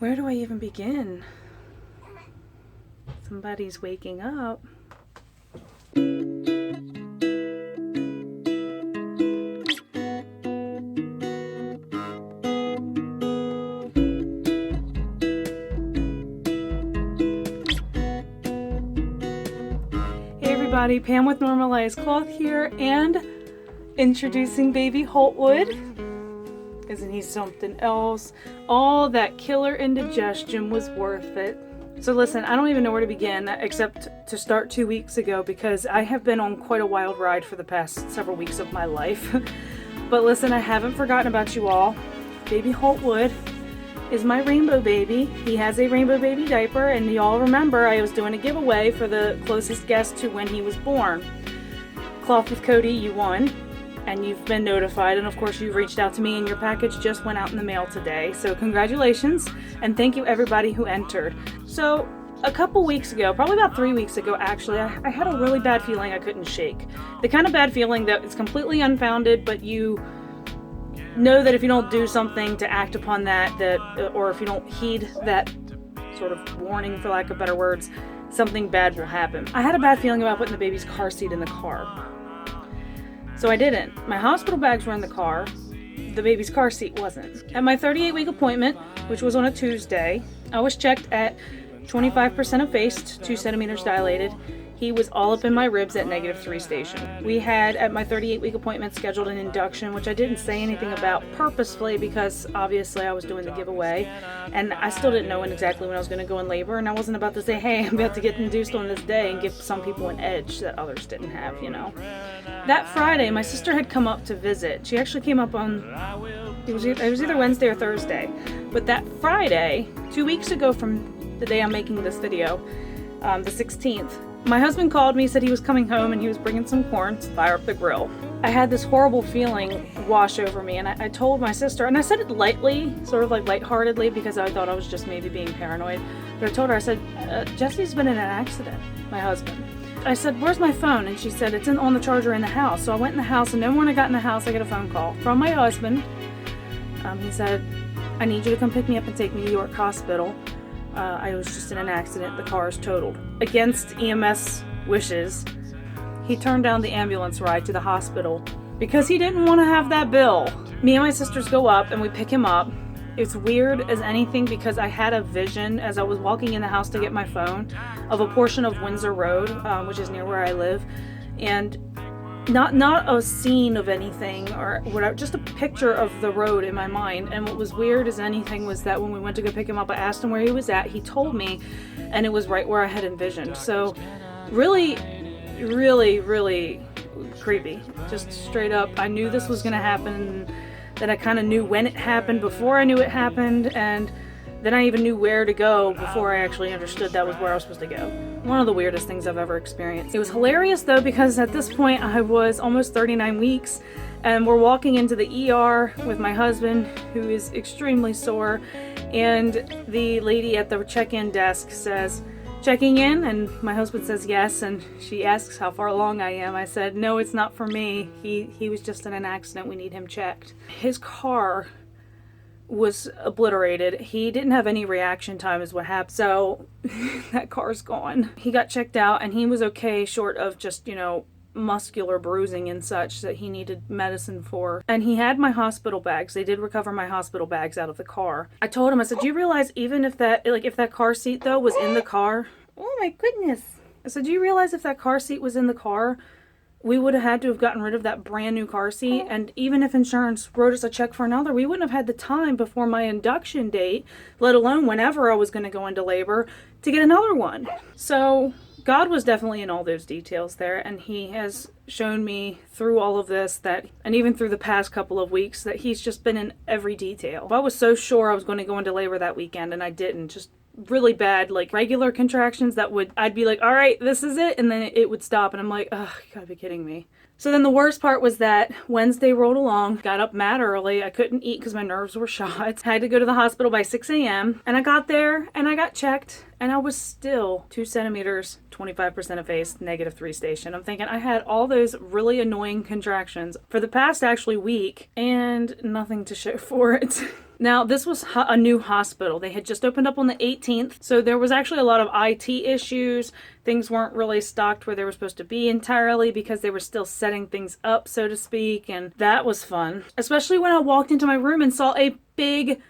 Where do I even begin? Somebody's waking up. Hey everybody, Pam with Normalized Cloth here, and introducing baby Holtwood. Isn't he something else? All that killer indigestion was worth it. So listen, I don't even know where to begin except to start 2 weeks ago, because I have been on quite a wild ride for the past several weeks of my life. But listen, I haven't forgotten about you all. Baby Holtwood is my rainbow baby. He has a rainbow baby diaper, and y'all remember I was doing a giveaway for the closest guest to when he was born. Cloth with Cody, you won. And you've been notified, and of course you've reached out to me, and your package just went out in the mail today. So congratulations, and thank you everybody who entered. So a couple weeks ago, probably about 3 weeks ago actually, I had a really bad feeling I couldn't shake. The kind of bad feeling that it's completely unfounded, but you know that if you don't do something to act upon that, or if you don't heed that sort of warning, for lack of better words, something bad will happen. I had a bad feeling about putting the baby's car seat in the car. So I didn't. My hospital bags were in the car. The baby's car seat wasn't. At my 38-week appointment, which was on a Tuesday, I was checked at 25% effaced, 2 centimeters dilated. He was all up in my ribs at -3 station. We had, at my 38-week appointment, scheduled an induction, which I didn't say anything about purposefully because obviously I was doing the giveaway, and I still didn't know exactly when I was going to go in labor, and I wasn't about to say, hey, I'm about to get induced on this day and give some people an edge that others didn't have, you know. That Friday, my sister had come up to visit. She actually came up on, it was either Wednesday or Thursday, but that Friday, 2 weeks ago from the day I'm making this video, the 16th, my husband called me, said he was coming home and he was bringing some corn to fire up the grill. I had this horrible feeling wash over me, and I told my sister, and I said it lightly, sort of like lightheartedly, because I thought I was just maybe being paranoid, but I told her, I said, Jesse's been in an accident, my husband. I said, where's my phone? And she said, it's on the charger in the house. So I went in the house, and then when I got in the house, I got a phone call from my husband. He said, I need you to come pick me up and take me to York Hospital. I was just in an accident. The car is totaled. Against EMS wishes, he turned down the ambulance ride to the hospital because he didn't want to have that bill. Me and my sisters go up and we pick him up. It's weird as anything because I had a vision as I was walking in the house to get my phone of a portion of Windsor Road, which is near where I live, and not a scene of anything or whatever, just a picture of the road in my mind. And what was weird as anything was that when we went to go pick him up, I asked him where he was at. He told me, and it was right where I had envisioned. So really, really, really creepy. Just straight up, I knew this was gonna happen, that I kind of knew when it happened before I knew it happened, and then I even knew where to go before I actually understood that was where I was supposed to go. One of the weirdest things I've ever experienced. It was hilarious though, because at this point I was almost 39 weeks and we're walking into the ER with my husband, who is extremely sore, and the lady at the check-in desk says, checking in? And my husband says yes, and she asks how far along I am. I said, no, it's not for me. He was just in an accident. We need him checked. His car was obliterated. He didn't have any reaction time is what happened. So that car's gone. He got checked out and he was okay, short of just, you know, muscular bruising and such that he needed medicine for. And he had my hospital bags. They did recover my hospital bags out of the car. I told him, I said, do you realize even if that car seat though was in the car? Oh my goodness. I said, do you realize if that car seat was in the car, we would have had to have gotten rid of that brand new car seat, and even if insurance wrote us a check for another, we wouldn't have had the time before my induction date, let alone whenever I was going to go into labor, to get another one. So God was definitely in all those details there, and he has shown me through all of this that, and even through the past couple of weeks, that he's just been in every detail. I was so sure I was going to go into labor that weekend, and I didn't. Just really bad, like regular contractions that I'd be like, all right, this is it, and then it would stop, and I'm like, oh, you gotta be kidding me. So then the worst part was that Wednesday rolled along, got up mad early. I couldn't eat because my nerves were shot. I had to go to the hospital by 6 a.m. And I got there and I got checked and I was still 2 centimeters, 25% effaced, -3 station. I'm thinking I had all those really annoying contractions for the past actually week and nothing to show for it. Now, this was a new hospital. They had just opened up on the 18th, so there was actually a lot of IT issues. Things weren't really stocked where they were supposed to be entirely because they were still setting things up, so to speak, and that was fun. Especially when I walked into my room and saw a big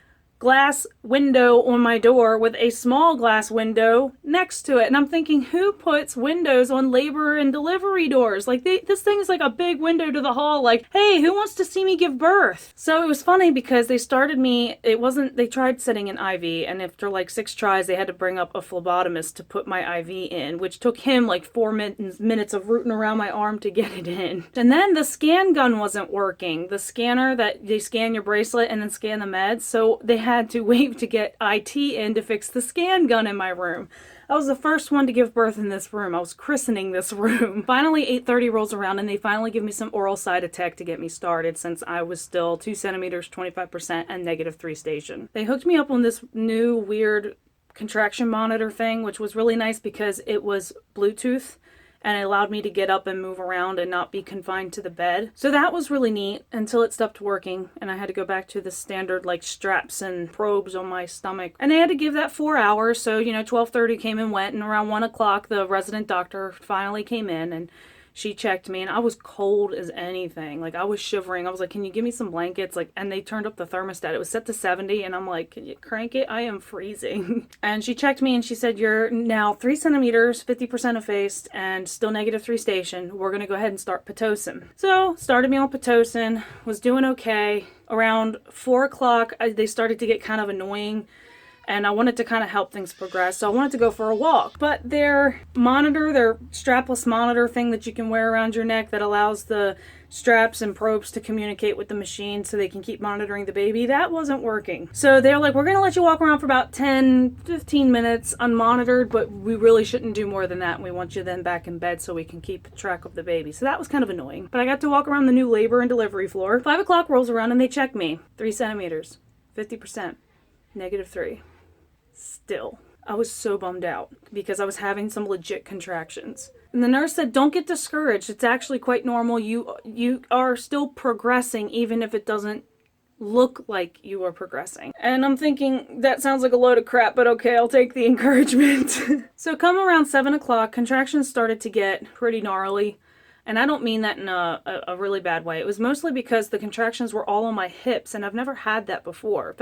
glass window on my door with a small glass window next to it. And I'm thinking, who puts windows on labor and delivery doors? Like, this thing is like a big window to the hall. Like, hey, who wants to see me give birth? So it was funny because they tried setting an IV, and after like 6 tries, they had to bring up a phlebotomist to put my IV in, which took him like 4 minutes of rooting around my arm to get it in. And then the scan gun wasn't working. The scanner that they scan your bracelet and then scan the meds. So they had to wait to get IT in to fix the scan gun in my room. I was the first one to give birth in this room. I was christening this room. Finally, 8:30 rolls around and they finally give me some oral Cytotec to get me started since I was still 2 centimeters, 25%, and -3 station. They hooked me up on this new weird contraction monitor thing, which was really nice because it was Bluetooth and it allowed me to get up and move around and not be confined to the bed. So that was really neat until it stopped working and I had to go back to the standard like straps and probes on my stomach. And they had to give that 4 hours, so 12:30 came and went, and around 1 o'clock the resident doctor finally came in and she checked me, and I was cold as anything. Like, I was shivering. I was like, can you give me some blankets? Like, and they turned up the thermostat. It was set to 70, and I'm like, can you crank it? I am freezing. And she checked me, and she said, you're now 3 centimeters, 50% effaced, and still -3 station. We're going to go ahead and start Pitocin. So, started me on Pitocin, was doing okay. Around 4 o'clock, they started to get kind of annoying, and I wanted to kind of help things progress, so I wanted to go for a walk. But their strapless monitor thing that you can wear around your neck that allows the straps and probes to communicate with the machine so they can keep monitoring the baby, that wasn't working. So they're like, we're going to let you walk around for about 10-15 minutes unmonitored, but we really shouldn't do more than that, and we want you then back in bed so we can keep track of the baby. So that was kind of annoying. But I got to walk around the new labor and delivery floor. 5 o'clock rolls around and they check me. 3 centimeters, 50%, -3. Still, I was so bummed out because I was having some legit contractions. And the nurse said, don't get discouraged. It's actually quite normal. You are still progressing even if it doesn't look like you are progressing. And I'm thinking, that sounds like a load of crap, but okay, I'll take the encouragement. So come around 7 o'clock, contractions started to get pretty gnarly. And I don't mean that in a really bad way. It was mostly because the contractions were all on my hips, and I've never had that before.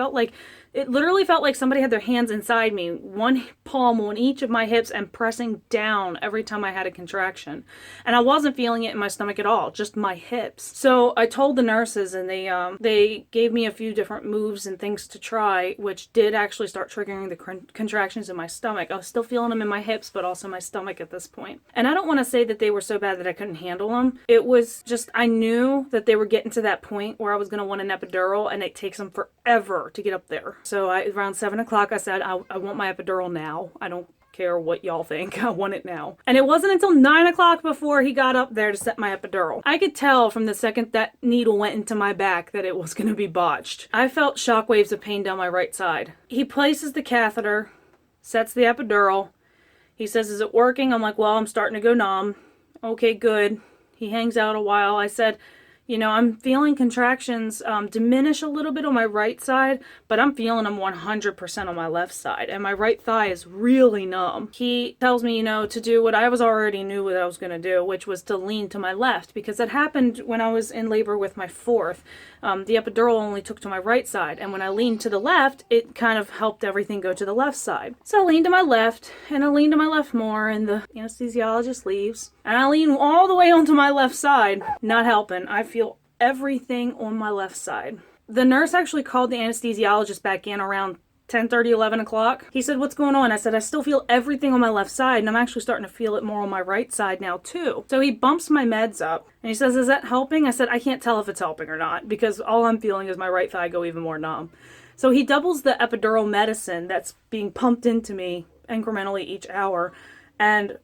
It literally felt like somebody had their hands inside me, one palm on each of my hips and pressing down every time I had a contraction. And I wasn't feeling it in my stomach at all, just my hips. So I told the nurses, and they gave me a few different moves and things to try, which did actually start triggering the contractions in my stomach. I was still feeling them in my hips, but also my stomach at this point. And I don't want to say that they were so bad that I couldn't handle them. It was just, I knew that they were getting to that point where I was going to want an epidural, and it takes them forever to get up there. So around 7 o'clock, I said, I want my epidural now. I don't care what y'all think. I want it now. And it wasn't until 9 o'clock before he got up there to set my epidural. I could tell from the second that needle went into my back that it was going to be botched. I felt shockwaves of pain down my right side. He places the catheter, sets the epidural. He says, is it working? I'm like, well, I'm starting to go numb. Okay, good. He hangs out a while. I said, I'm feeling contractions diminish a little bit on my right side, but I'm feeling them 100% on my left side, and my right thigh is really numb. He tells me, to do what I already knew what I was going to do, which was to lean to my left, because it happened when I was in labor with my fourth. The epidural only took to my right side, and when I leaned to the left, it kind of helped everything go to the left side. So I leaned to my left, and I leaned to my left more, and the anesthesiologist leaves, and I lean all the way onto my left side. Not helping. I feel everything on my left side. The nurse actually called the anesthesiologist back in around 10:30, 11 o'clock. He said, what's going on? I said, I still feel everything on my left side, and I'm actually starting to feel it more on my right side now too. So he bumps my meds up, and he says, is that helping? I said, I can't tell if it's helping or not, because all I'm feeling is my right thigh go even more numb. So he doubles the epidural medicine that's being pumped into me incrementally each hour, and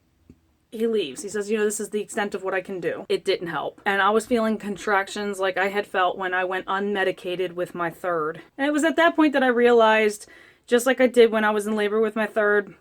he leaves. He says, this is the extent of what I can do. It didn't help. And I was feeling contractions like I had felt when I went unmedicated with my third. And it was at that point that I realized, just like I did when I was in labor with my third,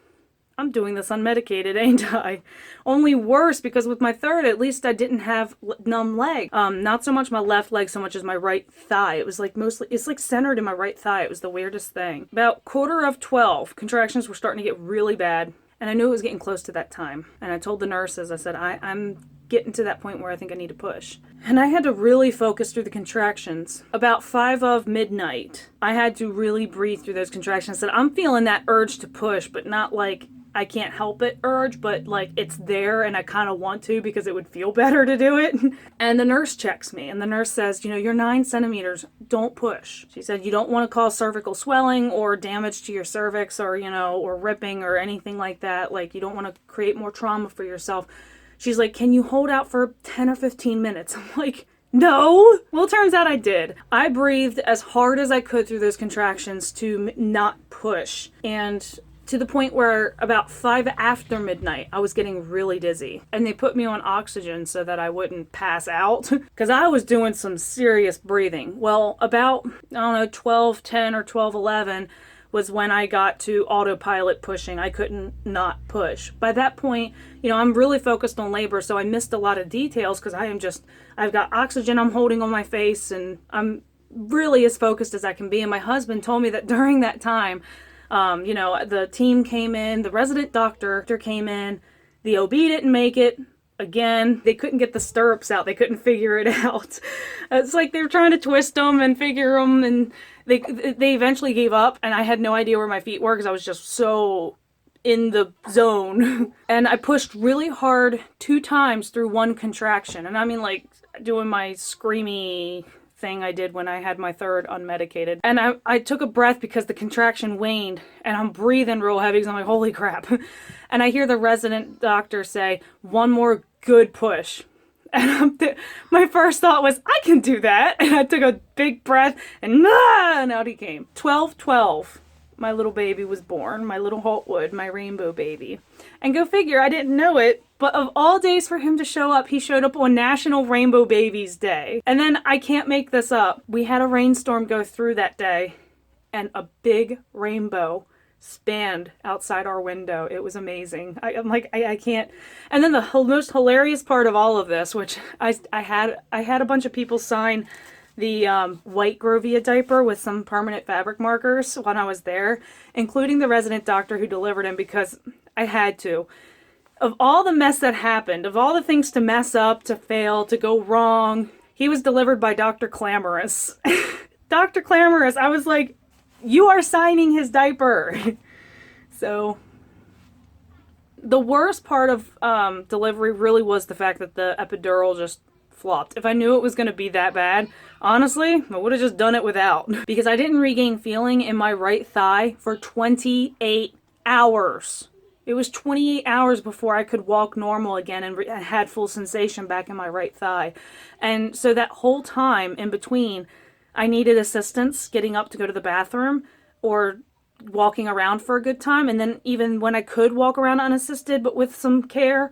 I'm doing this unmedicated, ain't I? Only worse, because with my third, at least I didn't have numb leg. Not so much my left leg, so much as my right thigh. It was like mostly, it's like centered in my right thigh. It was the weirdest thing. About 11:45, contractions were starting to get really bad. And I knew it was getting close to that time. And I told the nurses, I said, I'm getting to that point where I think I need to push. And I had to really focus through the contractions. About 5 of midnight, I had to really breathe through those contractions. I said, I'm feeling that urge to push, but not like I can't help it urge, but like it's there and I kind of want to because it would feel better to do it. And the nurse checks me and the nurse says, you're 9 centimeters, don't push. She said, you don't want to cause cervical swelling or damage to your cervix or, or ripping or anything like that. Like you don't want to create more trauma for yourself. She's like, can you hold out for 10 or 15 minutes? I'm like, no. Well, it turns out I did. I breathed as hard as I could through those contractions to not push. And to the point where about 5 after midnight, I was getting really dizzy. And they put me on oxygen so that I wouldn't pass out because I was doing some serious breathing. Well, about, 12:10 or 12:11 was when I got to autopilot pushing. I couldn't not push. By that point, I'm really focused on labor, so I missed a lot of details because I've got oxygen I'm holding on my face and I'm really as focused as I can be. And my husband told me that during that time, the team came in, the resident doctor came in, the OB didn't make it. Again, they couldn't get the stirrups out. They couldn't figure it out. It's like they were trying to twist them and figure them, and they eventually gave up, and I had no idea where my feet were because I was just so in the zone. And I pushed really hard 2 times through 1 contraction. And I mean, like, doing my screamy thing I did when I had my third unmedicated. And I took a breath because the contraction waned and I'm breathing real heavy because I'm like, holy crap. And I hear the resident doctor say, 1 more good push. And my first thought was, I can do that. And I took a big breath and out he came. 12:12. My little baby was born, my little Holtwood, my rainbow baby. And go figure, I didn't know it, but of all days for him to show up, he showed up on National Rainbow Babies Day. And then, I can't make this up, we had a rainstorm go through that day, and a big rainbow spanned outside our window. It was amazing. I'm like, I can't. And then the most hilarious part of all of this, which I had a bunch of people sign the white Grovia diaper with some permanent fabric markers when I was there, including the resident doctor who delivered him because I had to. Of all the mess that happened, of all the things to mess up, to fail, to go wrong, he was delivered by Dr. Clamorous. Dr. Clamorous, I was like, you are signing his diaper. So the worst part of delivery really was the fact that the epidural just flopped. If I knew it was going to be that bad, honestly, I would have just done it without. Because I didn't regain feeling in my right thigh for 28 hours. It was 28 hours before I could walk normal again and had full sensation back in my right thigh. And so that whole time in between, I needed assistance getting up to go to the bathroom or walking around for a good time. And then even when I could walk around unassisted but with some care,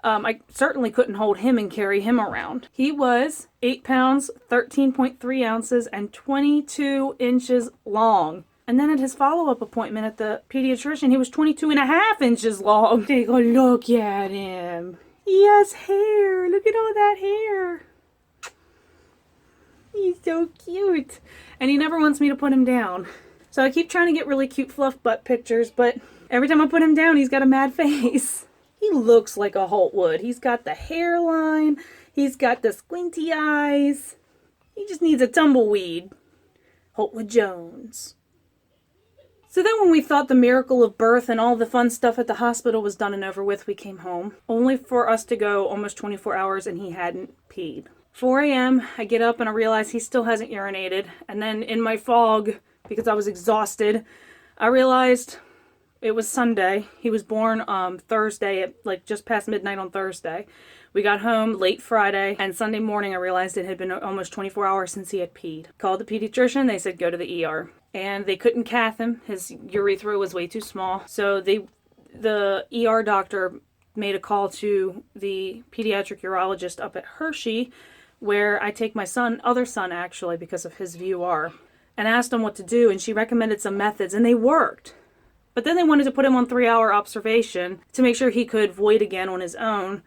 I certainly couldn't hold him and carry him around. He was 8 pounds, 13.3 ounces, and 22 inches long. And then at his follow-up appointment at the pediatrician, he was 22.5 inches long. They go, look at him. He has hair. Look at all that hair. He's so cute. And he never wants me to put him down. So I keep trying to get really cute fluff butt pictures, but every time I put him down, he's got a mad face. He looks like a Holtwood. He's got the hairline. He's got the squinty eyes. He just needs a tumbleweed. Holtwood Jones. So then when we thought the miracle of birth and all the fun stuff at the hospital was done and over with, we came home. Only for us to go almost 24 hours and he hadn't peed. 4 a.m., I get up and I realize he still hasn't urinated. And then in my fog, because I was exhausted, I realized it was Sunday. He was born Thursday at like just past midnight on Thursday. We got home late Friday, and Sunday morning I realized it had been almost 24 hours since he had peed. Called the pediatrician. They said go to the ER. And they couldn't cath him. His urethra was way too small. So the ER doctor made a call to the pediatric urologist up at Hershey, where I take my other son actually, because of his VUR, and asked him what to do, and she recommended some methods, and they worked. But then they wanted to put him on 3-hour observation to make sure he could void again on his own.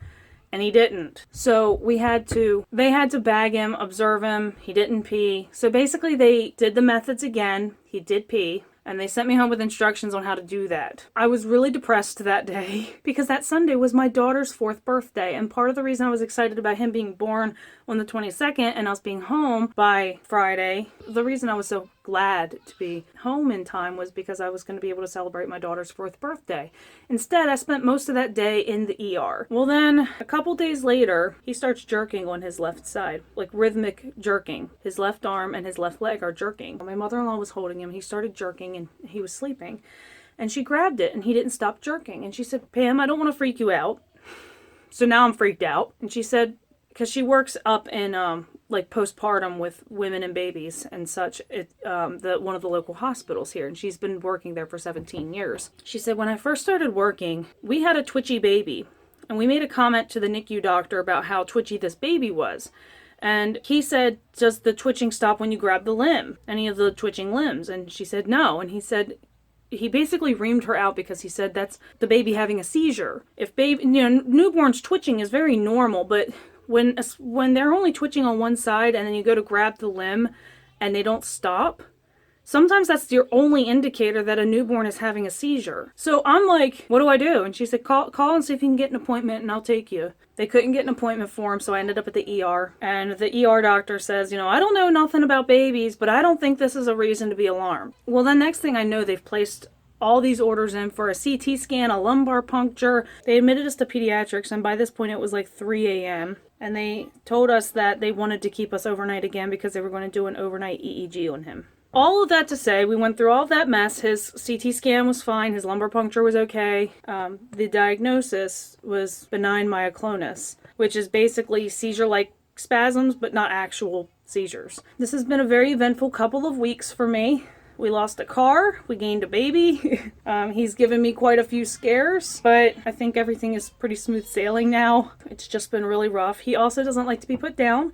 And he didn't. So they had to bag him, observe him. He didn't pee. So basically they did the methods again. He did pee. And they sent me home with instructions on how to do that. I was really depressed that day because that Sunday was my daughter's 4th birthday. And part of the reason I was excited about him being born on the 22nd and us being home by Friday, the reason I was so glad to be home in time was because I was going to be able to celebrate my daughter's 4th birthday. Instead, I spent most of that day in the ER. Well then, a couple days later, he starts jerking on his left side, like rhythmic jerking. His left arm and his left leg are jerking. My mother-in-law was holding him. He started jerking and he was sleeping. And she grabbed it and he didn't stop jerking. And she said, Pam, I don't want to freak you out. So now I'm freaked out. And she said, because she works up in like postpartum with women and babies and such at one of the local hospitals here, and she's been working there for 17 years. She said, when I first started working, we had a twitchy baby, and we made a comment to the NICU doctor about how twitchy this baby was. And he said, does the twitching stop when you grab the limb, any of the twitching limbs? And she said, no. And he said, he basically reamed her out because he said that's the baby having a seizure. If baby, newborns twitching is very normal, but when they're only twitching on one side and then you go to grab the limb and they don't stop, sometimes that's your only indicator that a newborn is having a seizure. So I'm like, what do I do? And she said, call and see if you can get an appointment and I'll take you. They couldn't get an appointment for him, so I ended up at the ER. And the ER doctor says, I don't know nothing about babies, but I don't think this is a reason to be alarmed. Well, the next thing I know, they've placed all these orders in for a CT scan, a lumbar puncture. They admitted us to pediatrics, and by this point it was like 3 a.m. And they told us that they wanted to keep us overnight again because they were going to do an overnight EEG on him. All of that to say, we went through all of that mess. His CT scan was fine. His lumbar puncture was okay. The diagnosis was benign myoclonus, which is basically seizure-like spasms, but not actual seizures. This has been a very eventful couple of weeks for me. We lost a car, we gained a baby. He's given me quite a few scares, but I think everything is pretty smooth sailing now. It's just been really rough. He also doesn't like to be put down,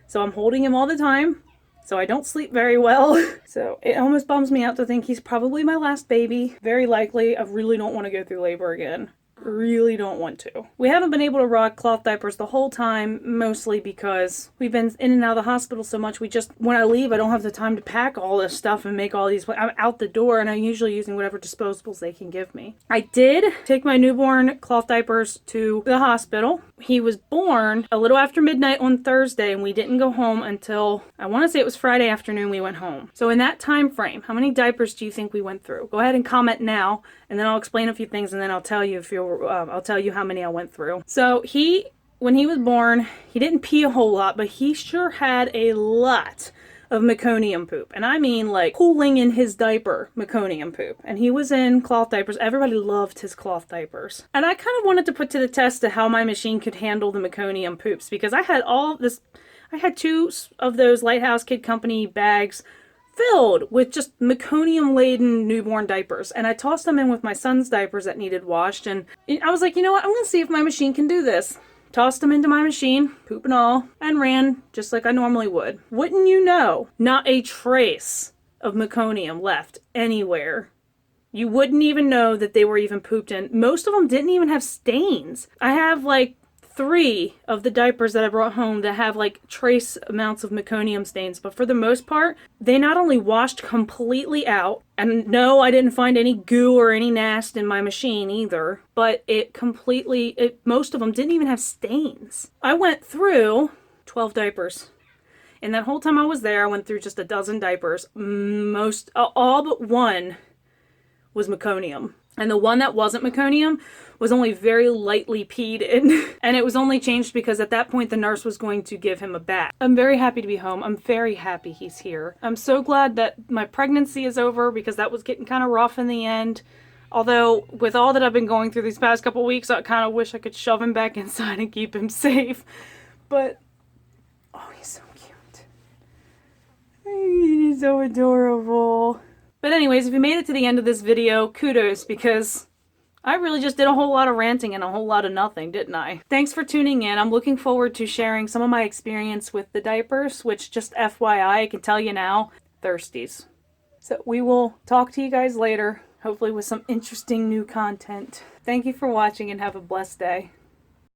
so I'm holding him all the time, so I don't sleep very well. So it almost bums me out to think he's probably my last baby. Very likely. I really don't want to go through labor again. Really don't want to. We haven't been able to rock cloth diapers the whole time, mostly because we've been in and out of the hospital so much. When I leave, I don't have the time to pack all this stuff and make all these. I'm out the door and I'm usually using whatever disposables they can give me. I did take my newborn cloth diapers to the hospital. He was born a little after midnight on Thursday and we didn't go home until, I want to say it was Friday afternoon we went home. So in that time frame, how many diapers do you think we went through? Go ahead and comment now and then I'll explain a few things and then I'll tell you I'll tell you how many I went through. So when he was born, he didn't pee a whole lot, but he sure had a lot of meconium poop. And I mean like pooling in his diaper meconium poop. And he was in cloth diapers. Everybody loved his cloth diapers. And I kind of wanted to put to the test to how my machine could handle the meconium poops because I had I had 2 of those Lighthouse Kid Company bags filled with just meconium-laden newborn diapers. And I tossed them in with my son's diapers that needed washed. And I was like, you know what? I'm going to see if my machine can do this. Tossed them into my machine, poop and all, and ran just like I normally would. Wouldn't you know, not a trace of meconium left anywhere. You wouldn't even know that they were even pooped in. Most of them didn't even have stains. I have like 3 of the diapers that I brought home that have like trace amounts of meconium stains, but for the most part, they not only washed completely out, and no, I didn't find any goo or any nast in my machine either, but most of them didn't even have stains. I went through 12 diapers. And that whole time I was there, I went through just a dozen diapers. All but one was meconium. And the one that wasn't meconium was only very lightly peed in. And it was only changed because at that point the nurse was going to give him a bath. I'm very happy to be home. I'm very happy he's here. I'm so glad that my pregnancy is over because that was getting kind of rough in the end. Although with all that I've been going through these past couple weeks, I kind of wish I could shove him back inside and keep him safe. But, oh, he's so cute. He's so adorable. But anyways, if you made it to the end of this video, kudos, because I really just did a whole lot of ranting and a whole lot of nothing, didn't I? Thanks for tuning in. I'm looking forward to sharing some of my experience with the diapers, which just FYI, I can tell you now, thirsties. So we will talk to you guys later. hopefully with some interesting new content. Thank you for watching and have a blessed day.